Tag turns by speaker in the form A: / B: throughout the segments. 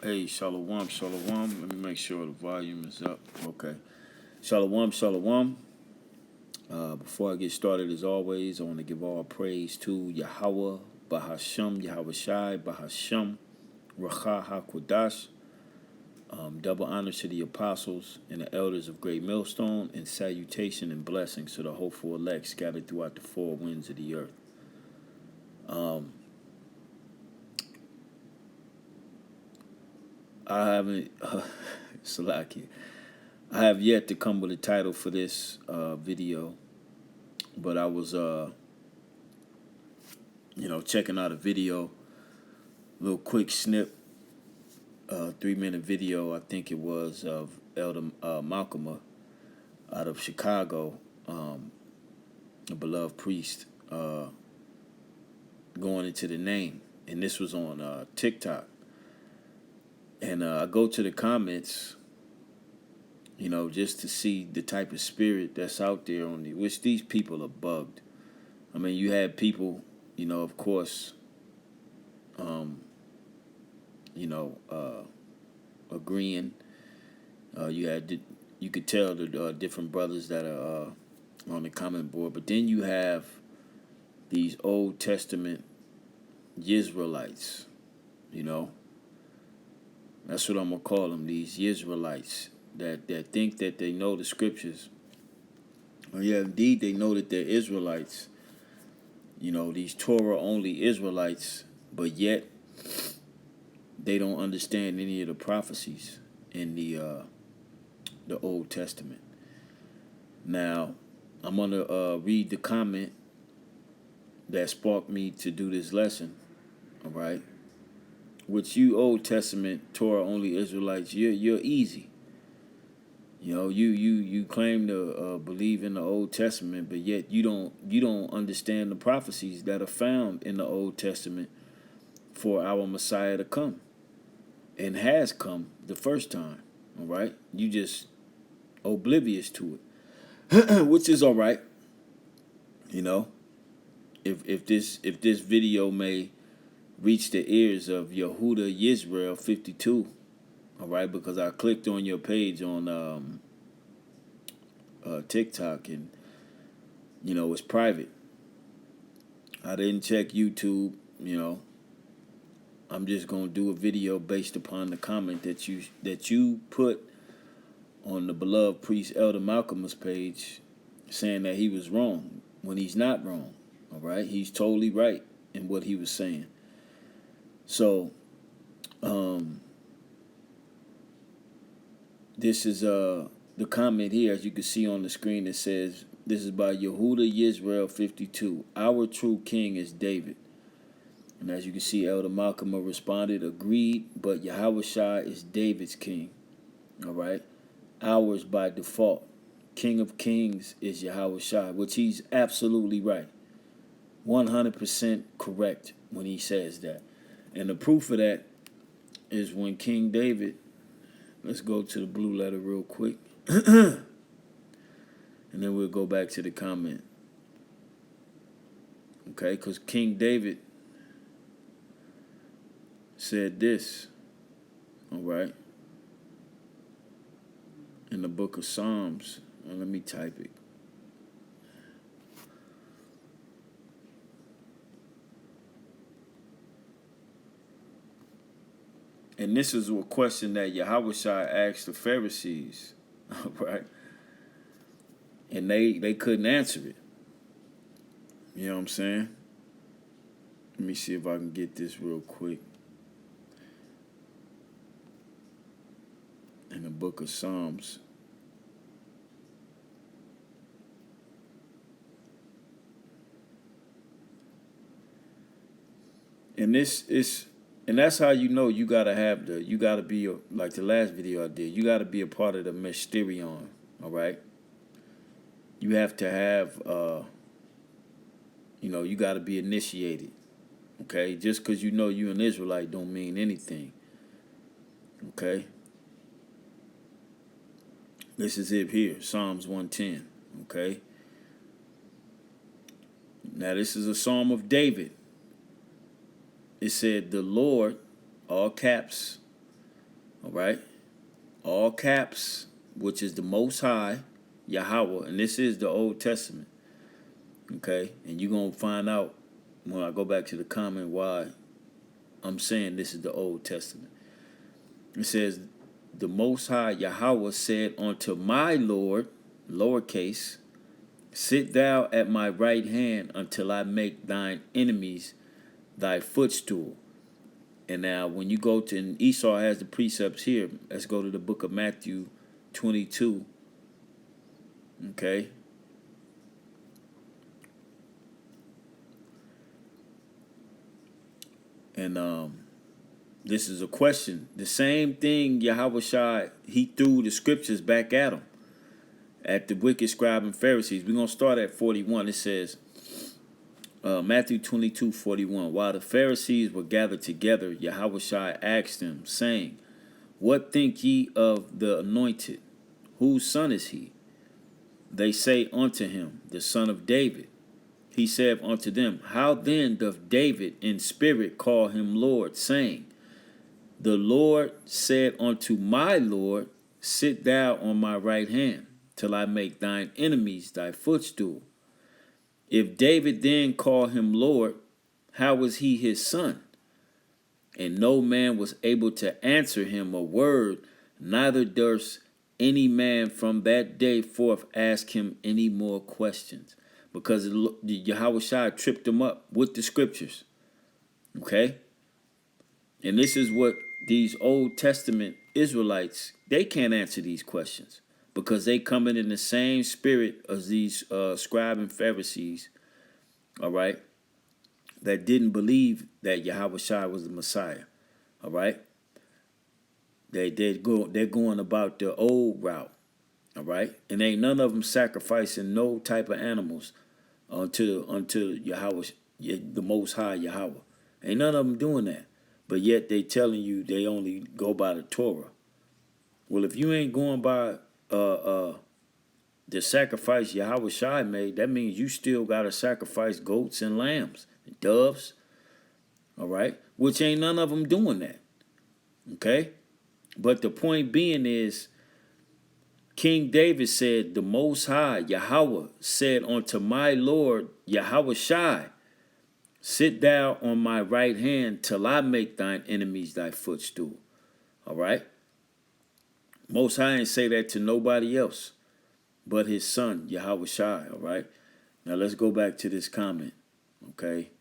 A: Hey, shalom, shalom. Let me make sure the volume is up. Okay. Shalom, shalom. Before I get started, as always, I want to give all praise to Yahweh, Bahasham, Yahweh Shai, Bahasham, Racha HaKodash. Double honor to the apostles and the elders of Great Millstone, and salutation and blessings to the hopeful elect scattered throughout the four winds of the earth. I haven't, Salaki. I have yet to come with a title for this video, but I was, checking out a video, little quick snip, 3-minute video, I think it was, of Elder Malcolm out of Chicago, a beloved priest, going into the name, and this was on TikTok, and I go to the comments, just to see the type of spirit that's out there which these people are bugged. I mean, you had people, of course, agreeing. You could tell the different brothers that are on the comment board, but then you have these Old Testament Yisraelites, That's what I'm gonna call them, these Israelites that think that they know the scriptures. Oh yeah, indeed, they know that they're Israelites. These Torah-only Israelites, but yet they don't understand any of the prophecies in the Old Testament. Now, I'm gonna read the comment that sparked me to do this lesson. All right, with you Old Testament Torah-only Israelites, you're easy. You claim to believe in the Old Testament, but yet you don't understand the prophecies that are found in the Old Testament for our Messiah to come, and has come the first time. All right, you just oblivious to it, which is all right. If this video may reach the ears of Yehuda Yisrael 52. All right, because I clicked on your page on TikTok, and it's private. I didn't check YouTube. I'm just gonna do a video based upon the comment that you put on the beloved priest Elder Malcolm's page, saying that he was wrong when he's not wrong. All right, he's totally right in what he was saying. So, this is the comment here, as you can see on the screen. It says, this is by Yehuda Yisrael 52. Our true king is David. And as you can see, Elder Malcolm responded, agreed, but Yahweh Shai is David's king. All right? Ours by default. King of kings is Yahweh Shai, which he's absolutely right. 100% correct when he says that. And the proof of that is when King David, let's go to the blue letter real quick. And then we'll go back to the comment. Okay, because King David said this, all right, in the book of Psalms. And let me type it. And this is a question that Yahweh Shai asked the Pharisees, all right? And they couldn't answer it. You know what I'm saying? Let me see if I can get this real quick. In the book of Psalms. And that's how you gotta be like the last video I did. You gotta be a part of the mysterion, all right? You have to have, you gotta be initiated, okay? Just because you're an Israelite don't mean anything, okay? This is it here, Psalms 110, okay? Now this is a Psalm of David. It said, the Lord, all caps, All right. All caps, which is the Most High, Yahweh. And this is the Old Testament. Okay. And you're going to find out when I go back to the comment why I'm saying this is the Old Testament. It says, the Most High Yahweh said unto my Lord, lowercase, sit thou at my right hand until I make thine enemies thy footstool. And now when you go to, and Esau has the precepts here. Let's go to the book of Matthew 22. Okay. And this is a question. The same thing Yahweh Shai, he threw the scriptures back at him, at the wicked scribe and Pharisees. We're going to start at 41. It says, Matthew 22:41. While the Pharisees were gathered together, Yahweh Shai asked them, saying, what think ye of the anointed? Whose son is he? They say unto him, the son of David. He said unto them, how then doth David in spirit call him Lord, saying, the Lord said unto my Lord, sit thou on my right hand, till I make thine enemies thy footstool. If David then call him Lord, how was he his son? And no man was able to answer him a word, neither durst any man from that day forth ask him any more questions. Because Yahweh Shai tripped him up with the scriptures. Okay? And this is what these Old Testament Israelites, they can't answer these questions. Because they coming in the same spirit as these scribe and Pharisees, all right, that didn't believe that Yahweh Shai was the Messiah, all right? They're going about the old route, all right? And ain't none of them sacrificing no type of animals unto Yahweh, the Most High Yahweh. Ain't none of them doing that. But yet they telling you they only go by the Torah. Well, if you ain't going by the sacrifice Yahweh Shai made, that means you still got to sacrifice goats and lambs, and doves, all right? Which ain't none of them doing that, okay? But the point being is, King David said, the Most High, Yahweh, said unto my Lord, Yahweh Shai, sit thou on my right hand till I make thine enemies thy footstool. All right? Most High ain't say that to nobody else but his son, Yahweh Shai. All right? Now let's go back to this comment. Okay?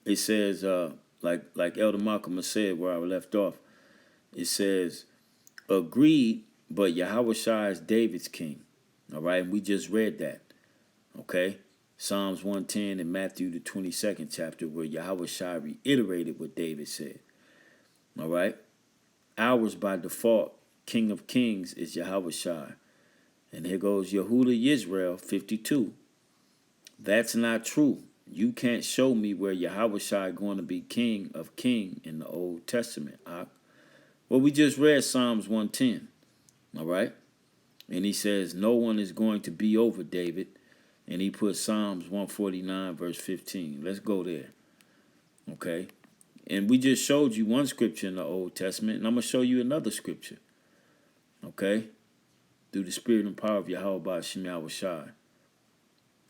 A: It says, like Elder Malcolm said where I left off, it says, agreed, but Yahweh Shai is David's king. All right? And we just read that. Okay? Psalms 110 and Matthew the 22nd chapter where Yahweh Shai reiterated what David said. All right? Ours by default, King of Kings, is Yahweh Shai. And here goes Yehuda Yisrael 52. That's not true. You can't show me where Yahweh Shai going to be King of King in the Old Testament. Well, we just read Psalms 110. All right? And he says, no one is going to be over David. And he put Psalms 149, verse 15. Let's go there. Okay? And we just showed you one scripture in the Old Testament, and I'm going to show you another scripture. Okay? Through the spirit and power of Yahweh by Shem Yahweh Shai.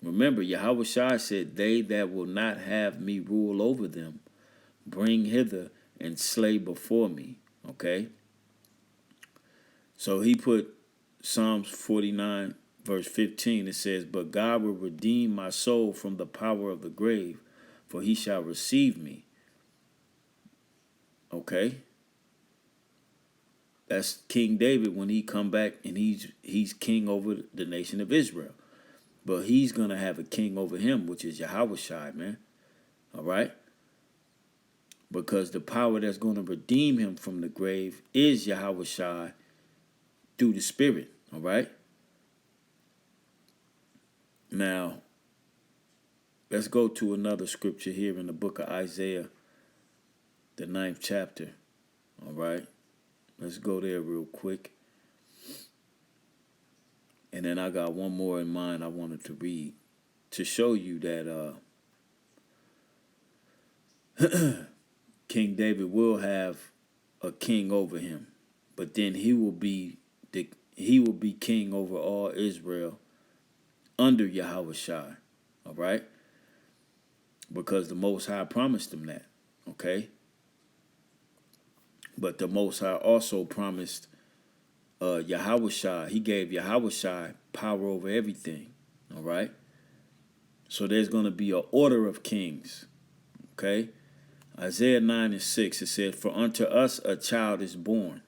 A: Remember, Yahweh Shai said, they that will not have me rule over them, bring hither and slay before me. Okay? So he put Psalms 49, verse 15. It says, but God will redeem my soul from the power of the grave, for he shall receive me. Okay? That's King David when he come back and he's king over the nation of Israel. But he's going to have a king over him, which is Yahweh Shai, man. All right? Because the power that's going to redeem him from the grave is Yahweh Shai through the Spirit. All right? Now, let's go to another scripture here in the book of Isaiah, the 9th chapter. All right? Let's go there real quick. And then I got one more in mind I wanted to read to show you that King David will have a king over him, but then he will be king over all Israel under Yahushua. All right, because the Most High promised him that. Okay, but the Most High also promised Yahushua. He gave Yahushua power over everything. All right, so there's going to be an order of kings. Okay, Isaiah 9:6, it says, "For unto us a child is born."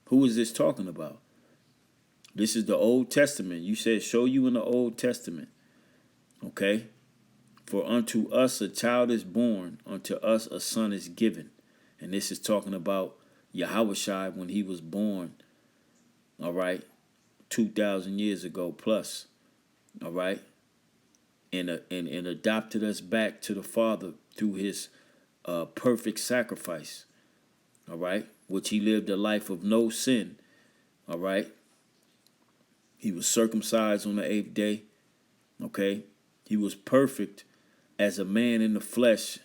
A: Who is this talking about? This is the Old Testament. You said, show you in the Old Testament. Okay? "For unto us a child is born, unto us a son is given." And this is talking about Yahushua when he was born. All right? 2,000 years ago plus. All right? And adopted us back to the Father through his perfect sacrifice. All right? Which he lived a life of no sin. All right? He was circumcised on the 8th day. Okay? He was perfect as a man in the flesh,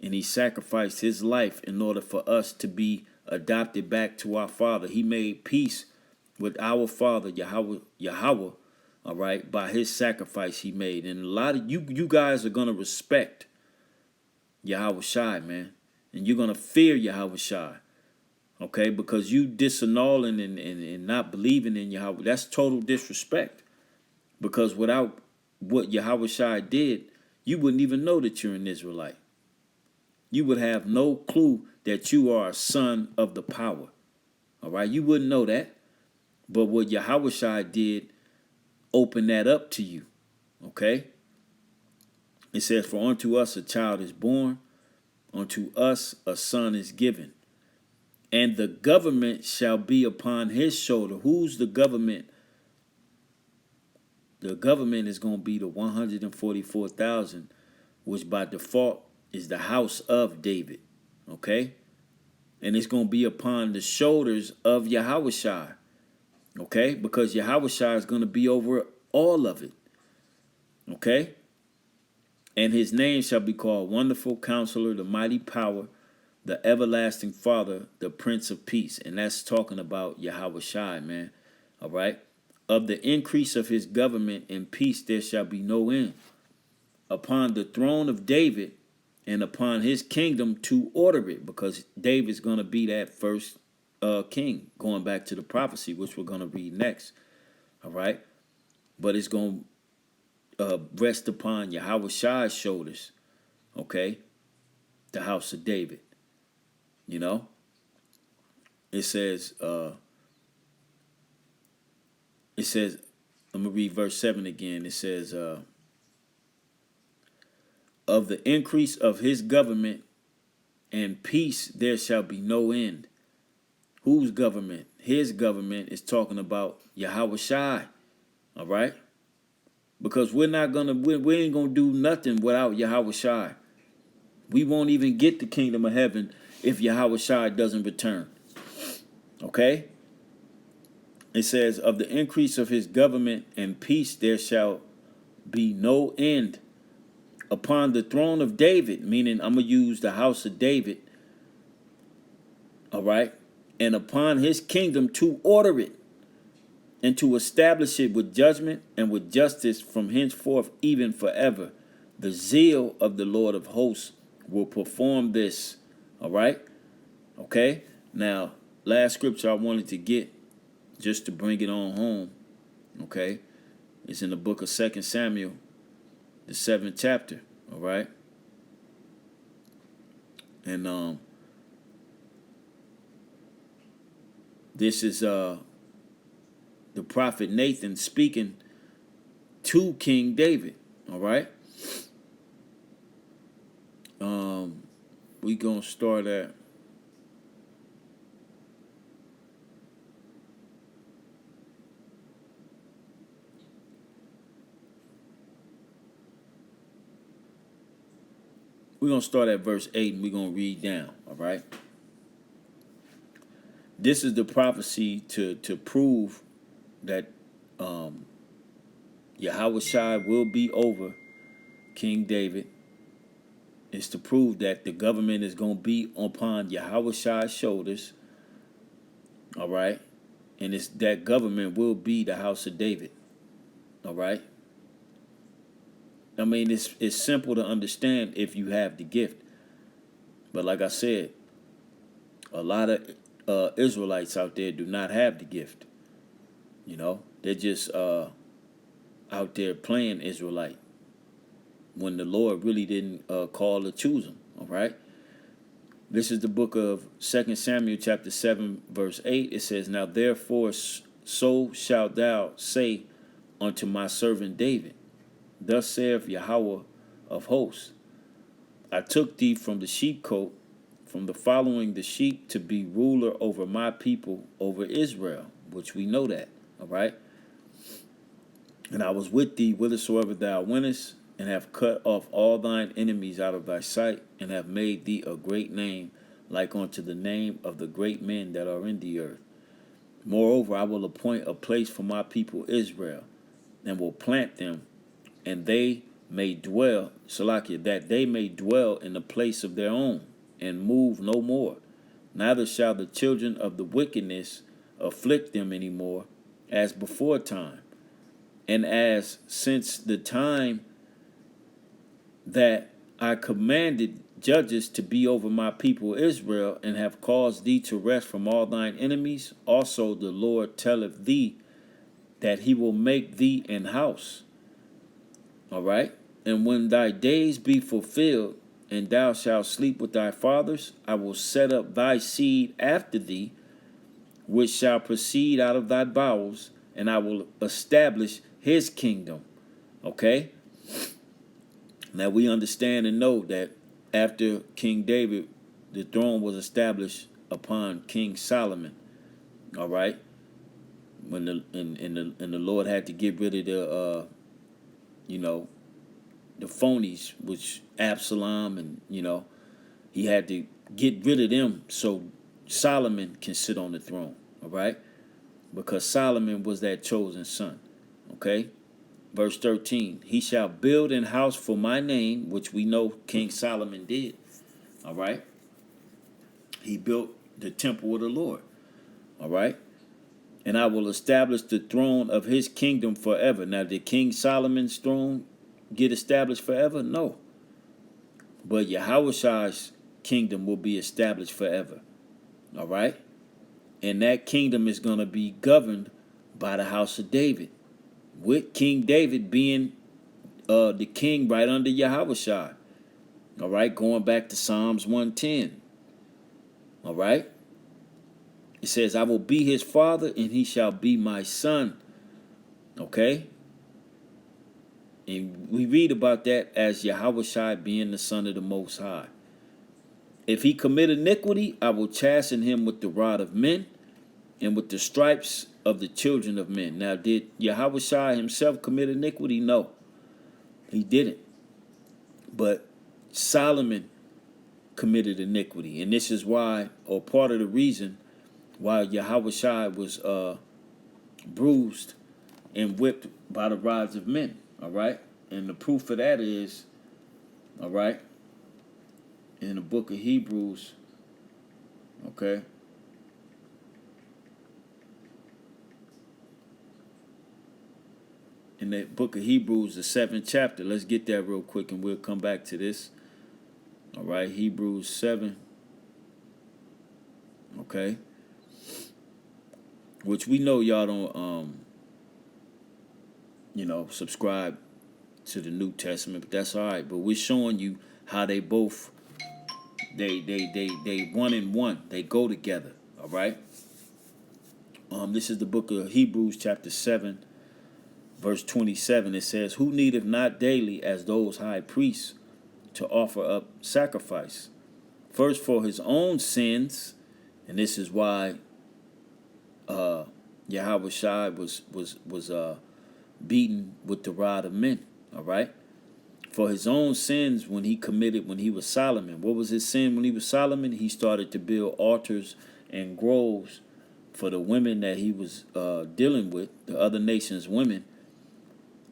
A: and he sacrificed his life in order for us to be adopted back to our Father. He made peace with our Father, Yahweh, all right, by his sacrifice he made. And a lot of you guys are going to respect Yahushua, man. And you're going to fear Yahushua, okay, because you disannulling and not believing in Yahweh. That's total disrespect, because without what Yahushua did, you wouldn't even know that you're an Israelite. You would have no clue that you are a son of the power. All right, you wouldn't know that. But what Yahushua did opened that up to you. Okay? It says, "For unto us a child is born, unto us a son is given, and the government shall be upon his shoulder." Who's the government? The government is going to be the 144,000, which by default is the house of David. Okay? And it's going to be upon the shoulders of Yahushua. Okay? Because Yahushua is going to be over all of it. Okay? "And his name shall be called Wonderful Counselor, the Mighty Power, the Everlasting Father, the Prince of Peace." And that's talking about Yahushua, man. All right? "Of the increase of his government and peace there shall be no end, upon the throne of David and upon his kingdom to order it," because David's going to be that first king, going back to the prophecy, which we're going to read next. All right? But it's going to rest upon Yahushua's shoulders. Okay? The house of David. You know? It says, I'm going to read verse 7 again. It says, "Of the increase of his government and peace there shall be no end." Whose government? His government is talking about Yahushua. All right? Because we ain't gonna do nothing without Yahushua. We won't even get the kingdom of heaven if Yahushua doesn't return. Okay? It says, "Of the increase of his government and peace there shall be no end, upon the throne of David," meaning I'm going to use the house of David. All right? "And upon his kingdom to order it, and to establish it with judgment and with justice from henceforth even forever. The zeal of the Lord of hosts will perform this." All right? Okay? Now, last scripture I wanted to get, just to bring it on home, okay, it's in the book of 2 Samuel, the 7th chapter. All right? And this is the prophet Nathan speaking to King David. All right? We gonna start at verse 8, and we're gonna read down. All right? This is the prophecy to prove that Yahushua will be over King David It's to prove that the government is going to be upon Yahweh shoulders. All right. And it's that government will be the house of David. All right. I mean, it's simple to understand if you have the gift. But like I said, a lot of Israelites out there do not have the gift. You know, they're just out there playing Israelite when the Lord really didn't call or choose them. All right. This is the book of 2 Samuel chapter 7, verse 8. It says, "Now therefore so shalt thou say unto my servant David, Thus saith Yahweh of hosts, I took thee from the sheepcote, from the following the sheep, to be ruler over my people, over Israel," which we know that, all right? "And I was with thee whithersoever thou wentest, and have cut off all thine enemies out of thy sight, and have made thee a great name, like unto the name of the great men that are in the earth. Moreover, I will appoint a place for my people Israel, and will plant them, and they may dwell, Salakia, that they may dwell in the place of their own, and move no more. Neither shall the children of the wickedness afflict them any more, as before time, and as since the time that I commanded judges to be over my people Israel, and have caused thee to rest from all thine enemies. Also the Lord telleth thee that he will make thee an house." All right. "And when thy days be fulfilled, and thou shalt sleep with thy fathers, I will set up thy seed after thee, which shall proceed out of thy bowels, and I will establish his kingdom." Okay. Now we understand and know that after King David, the throne was established upon King Solomon. All right. When the Lord had to get rid of the the phonies, which Absalom, and he had to get rid of them so Solomon can sit on the throne. All right. Because Solomon was that chosen son. Okay. Verse 13, "He shall build an house for my name," which we know King Solomon did. All right. He built the temple of the Lord. All right. "And I will establish the throne of his kingdom forever." Now, did King Solomon's throne get established forever? No. But Yahweh's kingdom will be established forever. All right. And that kingdom is going to be governed by the house of David, with King David being the king right under Yahweh. All right, going back to Psalms 110. All right. It says, "I will be his father, and he shall be my son." Okay. And we read about that as Yahweh being the son of the Most High. "If he commit iniquity, I will chasten him with the rod of men, and with the stripes of the children of men." Now, did Yahweh himself commit iniquity? No, he didn't. But Solomon committed iniquity. And this is why, or part of the reason why Yahweh was bruised and whipped by the rods of men. All right. And the proof of that is, all right, in the book of Hebrews. Okay. In the book of Hebrews, the 7th chapter. Let's get that real quick, and we'll come back to this. All right, Hebrews 7. Okay. Which we know y'all don't, subscribe to the New Testament, but that's all right. But we're showing you how they both, they one in one. They go together. All right. This is the book of Hebrews, chapter 7. Verse 27, it says, "Who needeth not daily as those high priests to offer up sacrifice, first for his own sins," and this is why Yahweh was beaten with the rod of men. All right, for his own sins when he was Solomon. What was his sin when he was Solomon? He started to build altars and groves for the women that he was dealing with, the other nations' women,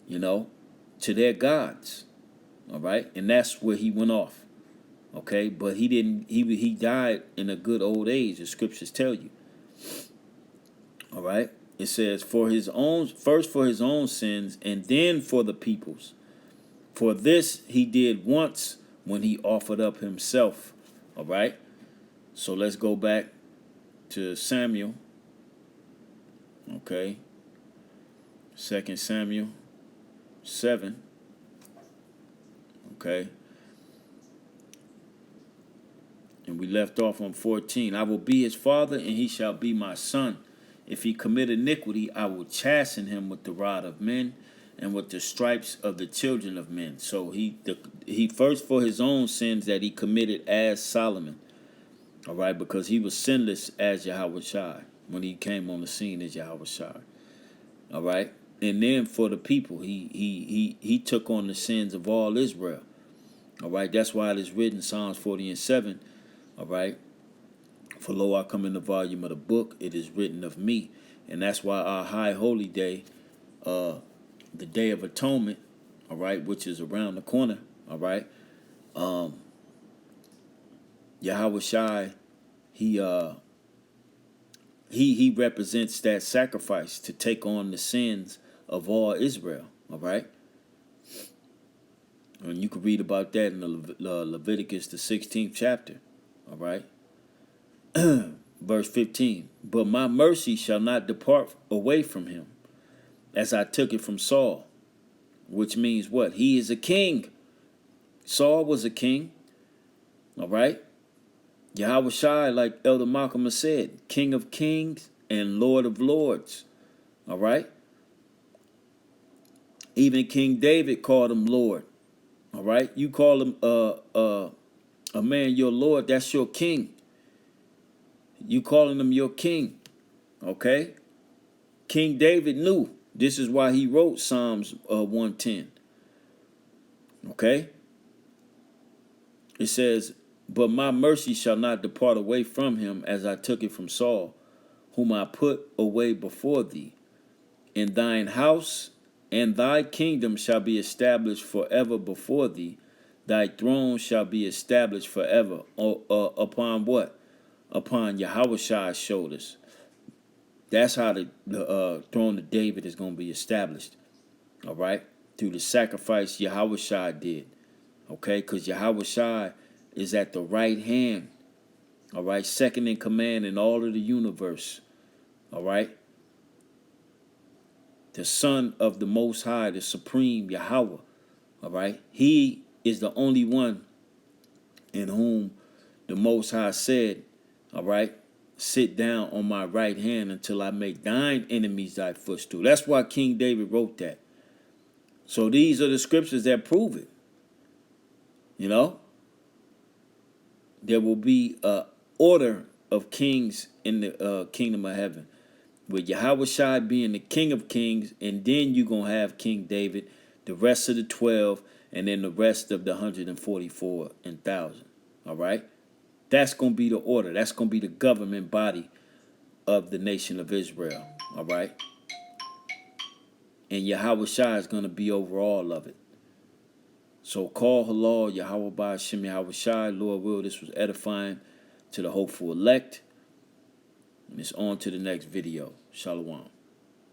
A: to their gods. All right. And that's where he went off. Okay, but he didn't. He died in a good old age. The scriptures tell you. All right. It says for his own, first for his own sins, and then for the people's. For this he did once when he offered up himself. All right. So let's go back to Samuel. Okay. 2 Samuel 7. Okay. And we left off on 14. I will be his father, and he shall be my son. If he commit iniquity, I will chasten him with the rod of men and with the stripes of the children of men. So he first for his own sins that he committed as Solomon. All right, because he was sinless as Yahweh Shai when he came on the scene as Yahweh Shai. All right, and then for the people, he took on the sins of all Israel. All right, that's why it is written Psalms 40 and 7. All right. For lo, I come in the volume of the book, it is written of me. And that's why our high holy day, the Day of Atonement, all right, which is around the corner, all right. Yahweh Shai, he represents that sacrifice to take on the sins of all Israel, all right. And you can read about that in the Leviticus, the 16th chapter, all right. Verse 15, but my mercy shall not depart away from him, as I took it from Saul, which means what? He is a king. Saul was a king, all right? Yahweh Shai, like Elder Malcolm has said, King of kings and Lord of lords, all right? Even King David called him Lord, all right? You call him a man your Lord, that's your king. You calling him your king, okay? King David knew. This is why he wrote Psalms 110. Okay? It says, but my mercy shall not depart away from him, as I took it from Saul, whom I put away before thee. In thine house and thy kingdom shall be established forever before thee. Thy throne shall be established forever. Upon what? Upon Yahweh shoulders. That's how the throne of David is going to be established. All right? Through the sacrifice Yahweh Shai did. Okay? Because Yahweh Shai is at the right hand. All right? Second in command in all of the universe. All right? The Son of the Most High, the Supreme Yahweh. All right? He is the only one in whom the Most High said, all right, sit down on my right hand until I make thine enemies thy footstool. That's why King David wrote that. So these are the scriptures that prove it. You know? There will be a order of kings in the kingdom of heaven, with Yahweh Shai being the King of kings, and then you're going to have King David, the rest of the 12, and then the rest of the 144,000. All right? That's going to be the order. That's going to be the government body of the nation of Israel. All right? And Yahweh Shai is going to be over all of it. So call halal, Yahweh Ba'ashem, Yahweh Shai. Lord will, this was edifying to the hopeful elect. And it's on to the next video. Shalom.